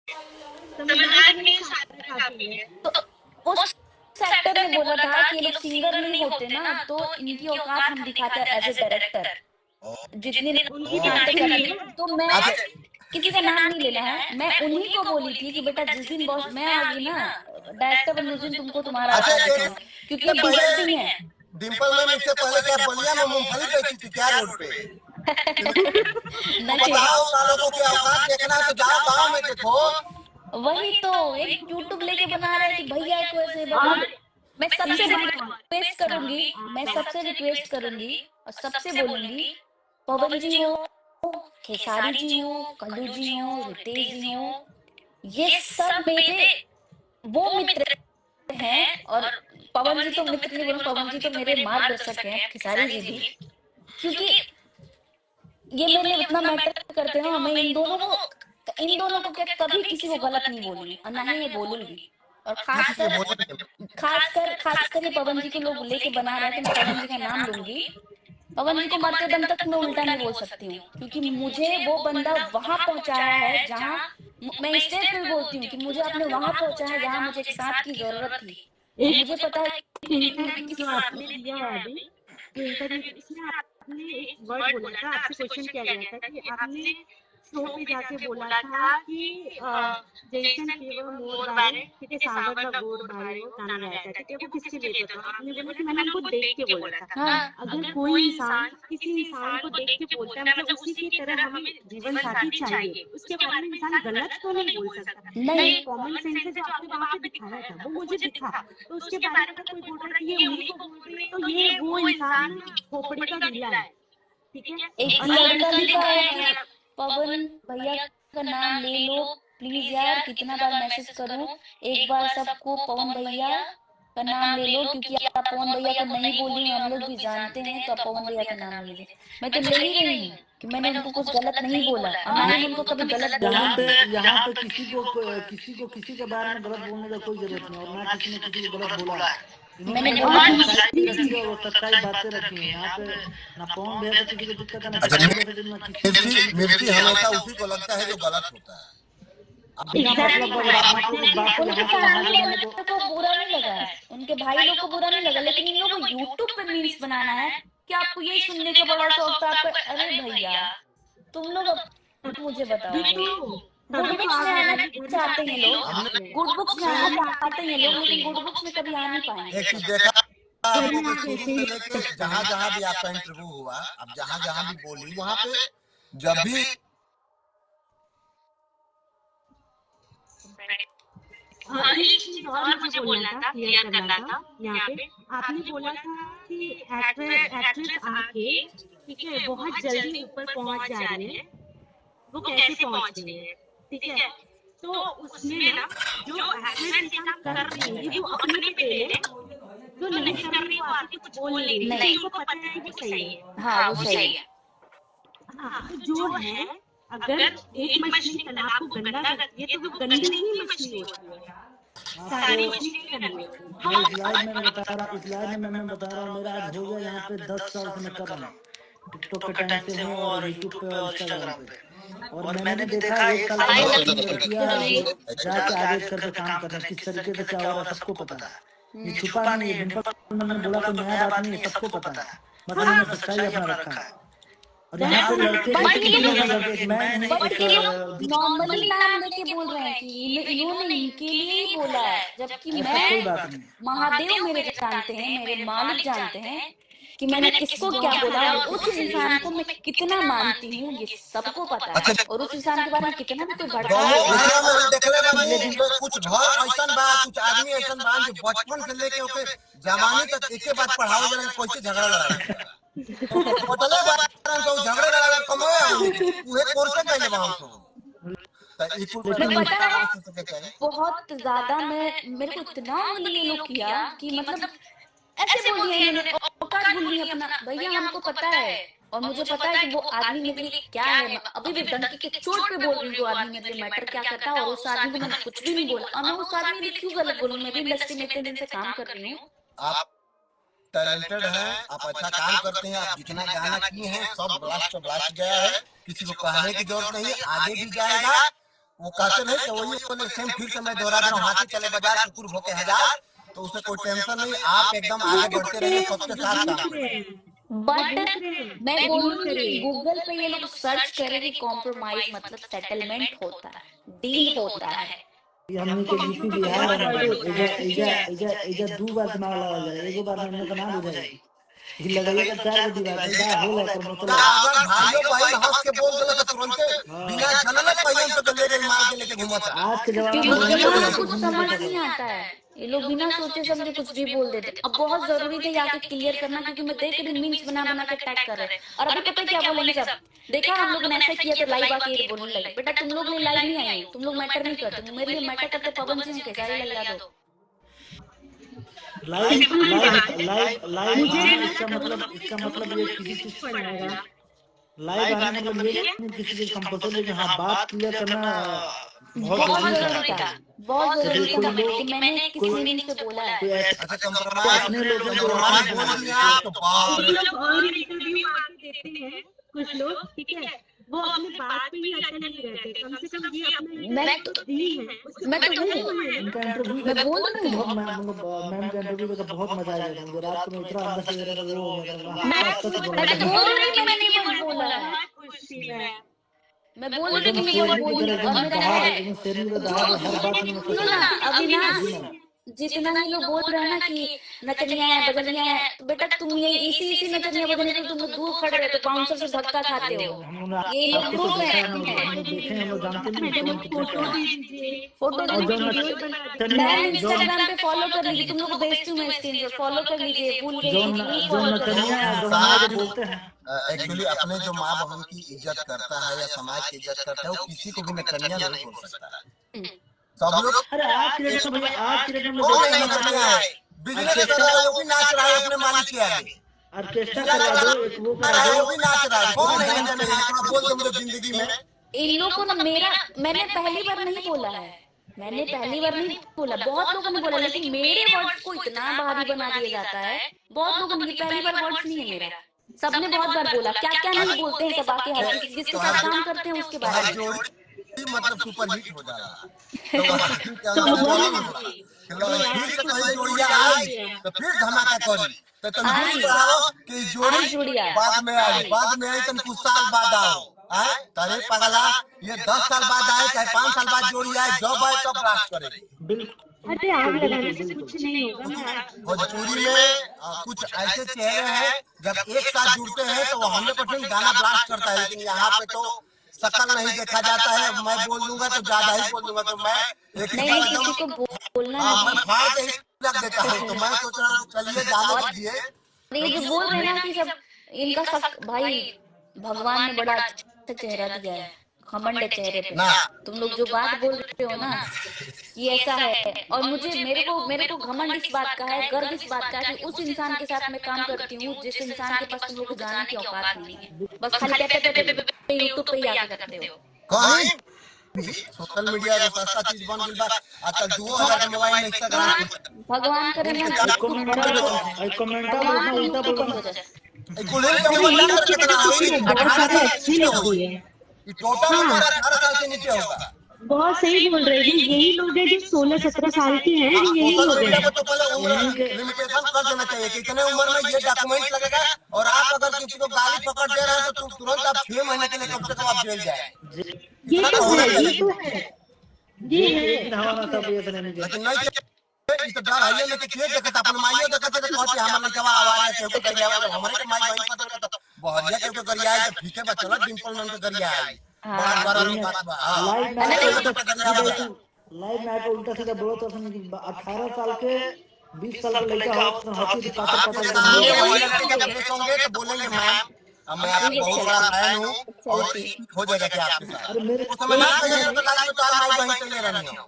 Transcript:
समझदार के लिए साधना काफी है। तो उस एक्टर ने बोला था कि ये लोग सिंगर नहीं होते ना, तो इनकी औकात हम दिखाते हैं एज ए डायरेक्टर, जितने नाटक करते हैं। तो मैं किसी का नाम नहीं लेना है, मैं उन्हीं को बोली थी कि बेटा जिस दिन बॉस मैं आ गई ना डायरेक्टर बनने, उस दिन तुमको तुम्हारा क्योंकि ये डिजर्विंग है। डिम्पल मैम इससे पहले क्या बलिया में मूंगफली बेची थी क्या रोड पे? बताओ सालों को क्या औकात देखना है तो जाओ गांव में देखो। वही तो एक यूट्यूब लेके बना रहे हैं कि भैया को ऐसे मैं सबसे रिक्वेस्ट करूंगी, मैं सबसे रिक्वेस्ट करूंगी और सबसे बोलूंगी, पवन जी हो, खेसारी जी हो, कल्लू जी हो, रितेश जी हो, ये सब मेरे वो मित्र हैं। और पवन जी तो मित्र नहीं बोलूं, पवन जी तो मेरे मार्गदर्शक हैं, खेसारी जी भी, क्योंकि ये मेरे लिए इतना मैटर करते हैं। मैं इन दोनों को क्या कभी किसी को गलत नहीं बोलूंगी और ना ही मैं बोलूंगी। और खासकर ये पवन जी को लोग लेके बना रहे हैं, तो मैं पवन जी का नाम लूंगी। पवन जी को मरते दम तक मैं उल्टा नहीं बोल सकती हूँ, क्योंकि मुझे वो बंदा वहां पहुंचाया है जहां मैं स्टेज पे भी बोलती हूँ कि मुझे आपने वहां पहुंचाया है जहां मुझे एक साथ की जरूरत थी। मुझे पता है जो आपने दिया है अभी, तो इसमें आपने एक वर्ड बोला था, आपसे क्वेश्चन किया गया था कि आपने शो पे जाके बोला था कि जैसन केवल मोर बारे ठीक है सावन का गोर बारे वो गाना गाया था, ठीक है वो किसके लिए था? तो आपने बोला कि मैंने उनको देख के बोला था। अगर कोई इंसान किसी इंसान को देख के बोलता है, मतलब उसी की तरह हमें जीवन साथी चाहिए, उसके बारे में इंसान गलत तो नहीं बोल सकता। नहीं, कॉमन सेंस है जो आपने वहां पे दिखाया था वो मुझे दिखा। तो उसके बारे में अगर कोई बोल रहा है कि ये उन्हीं को बोल रही है, तो ये वो इंसान खोपड़ी का ढीला है, ठीक है। एक लड़का लिखा है, पवन भैया का नाम ले लो प्लीज यार, कितना बार मैसेज करूं, एक बार सबको पवन भैया का नाम ले लो, क्योंकि आप पवन भैया को नहीं बोली हम लोग भी जानते हैं, तो आप पवन भैया का नाम लीजिए। मैं तो ले ही रही हूँ कि मैंने उनको कुछ गलत नहीं बोला और ना ही उनको कभी गलत बोला। यहाँ पे किसी के बारे में गलत बोलने का कोई जरूरत नहीं, और ना किसी ने किसी को गलत बोला है। मैंने सच्चाई बातें रखी है यहाँ पे, ना पवन भैया से किसी को दिक्कत है ना मिर्ची हमेशा उसी को लगता है जो गलत होता है। उनके फैमिली मेंबर को बुरा नहीं लगा है, उनके भाई लोग को बुरा नहीं लगा, लेकिन इन लोगों को यूट्यूब पे मीम्स बनाना है कि आपको ये सुनने का बड़ा शौक था आपका। अरे भैया तुम लोग अब मुझे बताओ, गुड बुक्स में आना चाहते हैं लोग, गुड बुक्स में आना चाहते हैं लोग, लेकिन गुड बुक्स में कभी आ नहीं पाएंगे। शुरू से लेके जहाँ जहाँ भी आपका इंटरव्यू हुआ, अब जहाँ जहाँ भी बोली वहाँ पे जब भी एक चीज और मुझे बोलना था, क्लियर करना था यहाँ पे। आपने बोला था कि एक्ट्रेस आके ठीक है बहुत जल्दी ऊपर पहुंच जा रही है, वो कैसे पहुंच रही है, ठीक है। तो उसमें ना जो एक्ट्रेस काम कर रही है वो अपने पे ले ले, जो नहीं कर रही वो आके कुछ बोल नहीं रही, उसको पता है कि वो सही है। हाँ वो सही है। हाँ, तो जो है अगर एक मछली तालाब को गंदा करती है तो वो गंदी ही मछली होती है, सारी मछली गंदी। इस लाइव में बता रहा हूँ मेरा आज हो गया यहाँ पे 10 साल से मैं कर रहा हूँ, टिकटॉक के टाइम से हूँ और यूट्यूब पे और इंस्टाग्राम पे, और मैंने भी देखा एक साल जाके आगे करके काम कर रहे हैं, किस तरीके से क्या हो रहा है सबको पता है, ये छुपा नहीं है। डिम्पल मैंने बोला कोई नया बात नहीं है, सबको पता है, मतलब मैंने सच्चाई अपना रखा है। और यहाँ पे लड़के नॉर्मली नाम लेके बोल रहे हैं कि इन्होंने इनके लिए ही बोला है, जबकि मैं महादेव मेरे जानते हैं, मेरे मालिक जानते हैं कि मैंने किसको क्या बोला और उस इंसान को मैं कितना मानती हूँ, ये सबको पता है। और उस इंसान के बारे में कितना भी कोई भड़का कुछ घर ऐसा बा, कुछ आदमी ऐसा बा जो बचपन से लेके ओके जवानी तक एक बात पढ़ाओ जरा कैसे झगड़ा लड़ा पटले बात तो झगड़ा लड़ा कमाए उहे कोर्स कइले बा हम तो बहुत ज्यादा मेरे को इतना उंगली लोग किया कि मतलब ऐसे बोल दिया इन्होंने, औकात भूल ली अपना। भैया हमको पता है और मुझे पता है कि वो आदमी मेरे लिए क्या है, अभी भी डंकी के चोट पे बोल रही हूँ, वो आदमी मेरे लिए मैटर क्या करता है, और उस आदमी को मैंने कुछ भी नहीं बोला, और मैं उस आदमी ने क्यों गलत बोलूं, मैं भी इंडस्ट्री में इतने दिन से काम कर रही हूँ। आप टैलेंटेड हैं, आप अच्छा काम करते हैं, आप जितना गाना किए हैं सब ब्लास्ट गया है, किसी को कहने की जरूरत नहीं है, आगे भी जाएगा। वो कहते नहीं कि वही बोले सेम फिर से मैं दोहरा रहा हूँ, हाथी चले बाजार कुकुर भोके हजार, तो उसे कोई टेंशन नहीं, आप एकदम आगे बढ़ते रहिए, सबके साथ काम करिए। बट मैं इग्नोर बोलूंगी करिए। गूगल पे ये लोग सर्च करें कि कॉम्प्रोमाइज मतलब सेटलमेंट होता है, डील होता है। ये हमनी के यूपी बिहार है ना, एजा एजा एजा एजा 2 बार दिमाग लगावल जाला, एगो बार में हमने का ना बुझाई, ई लगाइए तो 4 गो दिमाग का होला एकर का मतलब। अगर भाइयों बहन हंस के बोल देला तो तुरंत बिना जानले पहले तो ले मार के लेके घुमता। आज के जमाना में क्योंकि वही इनको है, कुछ समझ नहीं आता है, ये लोग बिना सोचे समझे कुछ भी बोल देते। अब बहुत जरूरी था यहाँ पे क्लियर करना, क्योंकि मैं देख रही मीम्स बना बना के टैग कर रहे हैं। और अभी पता है क्या बोलेंगे सब, देखा हम लोगों ने ऐसा किया तो लाइव आके ये बोलने लगे। बेटा तुम लोग लाइव नहीं आई हो, तुम लोग मैटर नहीं करते, मेरे लिए मैटर करते पवन सिंह के सारे लगा दो। लाइव लाइव लाइव लाइव आना इसका मतलब ये किसी चीज पड़ेगा। लाइव आने मतलब ये नहीं किसी चीज कंपल्सरी, लेकिन हाँ बात क्लियर करना बहुत बहुत जरूरी जरूरी था। था, बहुत जैसे जरूरी कोई था, लोग लेकिन मैंने किसी मीम से बोला है। कोई ऐसे अच्छा कंप्रोमाइज अपने लोगों को कंप्रोमाइज बोल दिया तो बाप कुछ रे। लोग और इंटरव्यू आके देते हैं, कुछ लोग ठीक है, वो अपनी बात पे ही अटल नहीं रहते, कम से कम ये अपना मैं इंटरव्यू दी है, उसको मैं तो पता हूँ, तो है इनका ना। इंटरव्यू मैं बोल रही बहुत हूँ। मैम का इंटरव्यू देकर बहुत मजा आ गया था मुझे, रात को मैं इतना अंदर से जरा वो हो गया था, मैं हाँ सच बोल मैं तो रहा बोल हूँ। रही हूँ कि मैंने ये वर्ड बोला है, खुशी है। मैं बोल रही एकदम हूँ कि मैं ये वर्ड शेरनी की बोली तरह और एकदम मेरा दहाड़, है। एकदम शेरनी की तरह दहाड़, हर बात में सुनो ना अविनाश, जी मैम। जितना ही लोग बोल रहे हैं ना कि नचनिया है बजनिया है, तो बेटा तुम ये इसी नचनिया बजने के लिए तुम लोग दूर खड़े रहते हो, बाउंसर से धक्का खाते हो, ये लोग आपको तो प्रूफ देखा है। है, हम लोग देखे हैं, हम लोग जानते नहीं हैं कौन कितना क्या फोटो है। दे दीजिए, फोटो और और जो वीडियो बना दीजिए। मैम जो इंस्टाग्राम पे फॉलो कर लीजिए, तुम लोग को भेजती हूँ मैं स्क्रीनशॉट, फॉलो कर लीजिए, भूल गई जो थी प्लीज जो फॉलो कर नचनिया लीजिए। गवनाए जो बोलते हैं, एक्चुअली अपने जो माँ बहन की इज्जत करता है या समाज की इज्जत करता है वो किसी को भी नचनिया नहीं बोल सकता। सब लोग अरे आज के डेट में भैया, आज के डेट में कौन देखा नहीं है नचनिया है, बिजनेस कर रहा है वो भी नाच रहा है अपने मालिक के आगे, ऑर्केस्ट्रा जिला करवा चला दो, एक वो रहा करा है दो, वो भी नाच रहा है, कौन नहीं नचनिया है, थोड़ा बोल दो मुझे जिंदगी में। इन लोग को ना मेरा, मैंने पहली बार नहीं बोला है, मैंने पहली बार नहीं बोला, बहुत लोगों ने बोला, लेकिन मेरे वर्ड्स को इतना भारी बना दिया जाता है। बहुत लोगों ने, ये पहली बार वर्ड्स नहीं है मेरा, सबने बहुत बार बोला। क्या क्या नहीं बोलते हैं सब आके, हर किसी जिसके साथ काम करते हैं उसके बारे में। जोड़ी मतलब सुपर हिट हो जा रहा है तो बोलो ना फिर से कहीं जोड़िया आई तो फिर धमाका करी, तो तुम दूरी बढ़ाओ कि जोड़ी बाद में आई तुम कुछ साल बाद आओ आए, अरे पगला ये 10 साल बाद आए चाहे 5 साल बाद जोड़ी आए, जब आए तब ब्लास्ट करेगी। बिल्कुल अरे आग लगाने से कुछ नहीं होगा ना। भोजपुरी में कुछ ऐसे चेहरे हैं जब एक साथ जुड़ते हैं तो वो 100% गाना ब्लास्ट करता है, लेकिन यहाँ पे तो शकल नहीं देखा जाता है। मैं बोल दूंगा तो ज्यादा ही बोल दूंगा, तो मैं एक नहीं नहीं, किसी को बोलना मैं नहीं। फाड़ के ही रख देता हूँ, तो मैं सोच रहा हूँ चलिए जाने दीजिए। ये जो बोल रहे हैं ना कि सब इनका सब, भाई भगवान ने बड़ा अच्छा चेहरा दिया है, घमंड है चेहरे पे। ना। तुम लोग जो बात बोल रहे हो ना कि ऐसा है, और मुझे मेरे को घमंड इस बात का है, गर्व इस बात का है कि उस इंसान के साथ मैं काम करती हूँ जिस इंसान के पास तुम लोग को जाने की औकात नहीं है, बस खाली कहते यूट्यूब पे ही आके करते हो। कहीं सोशल मीडिया का सस्ता चीज बन गई बा, आजकल 2000 के मोबाइल में इंस्टाग्राम भगवान करे ना कमेंटा भगवान उल्टा यूट्यूब बोल बंद हो जाए। कुलेर के उम्र इन लोग की कितना वजह से होगी, बहुत 18 सारे साल अच्छी नीचे लोग होगी, भी हैं। टोटल हमारा 18 साल से नीचे होगा। बहुत सही बोल रहे हैं, यही लोग हैं जो 16-17 साल के हैं, यही सोशल लोग मीडिया हैं। पे तो पहले उम्र लिमिटेशन कर देना चाहिए कि इतने उम्र में ये डॉक्यूमेंट लगेगा, और आप अगर किसी को गाली पकड़ दे रहे हैं तो तुरंत आप 6 महीने के लिए कम से कम आप जेल जाए। ये इतना तो तो होना है, ये चाहिए, तो है, ये है। एक दिन हवा में सब ये नहीं गया। लेकिन नहीं ई तो डर है नहीं कि के देखत अपन माइयो देखत तो कहते हमर लइका आवारे के को गरियावा, जब हमरे के माई बहन पता तो बहरिया के गरिया तो ठीके बा, चलो डिंपल मन के गरिया आई बड़ा गरम बात बा। लाइव में आके उल्टा सीधा बोलो तो 18 साल के 20 साल के लड़का हो हाथी पातर आपके पातर सामने वही लड़के जब पेश होंगे तो बोलेंगे मैम मैं आपकी बहुत बड़ा फैन हूँ और हो जाएगा क्या आपके साथ। अरे मेरे उस समय ना कहिए तो लाइफ में तो माई बहन चले रहनी हो।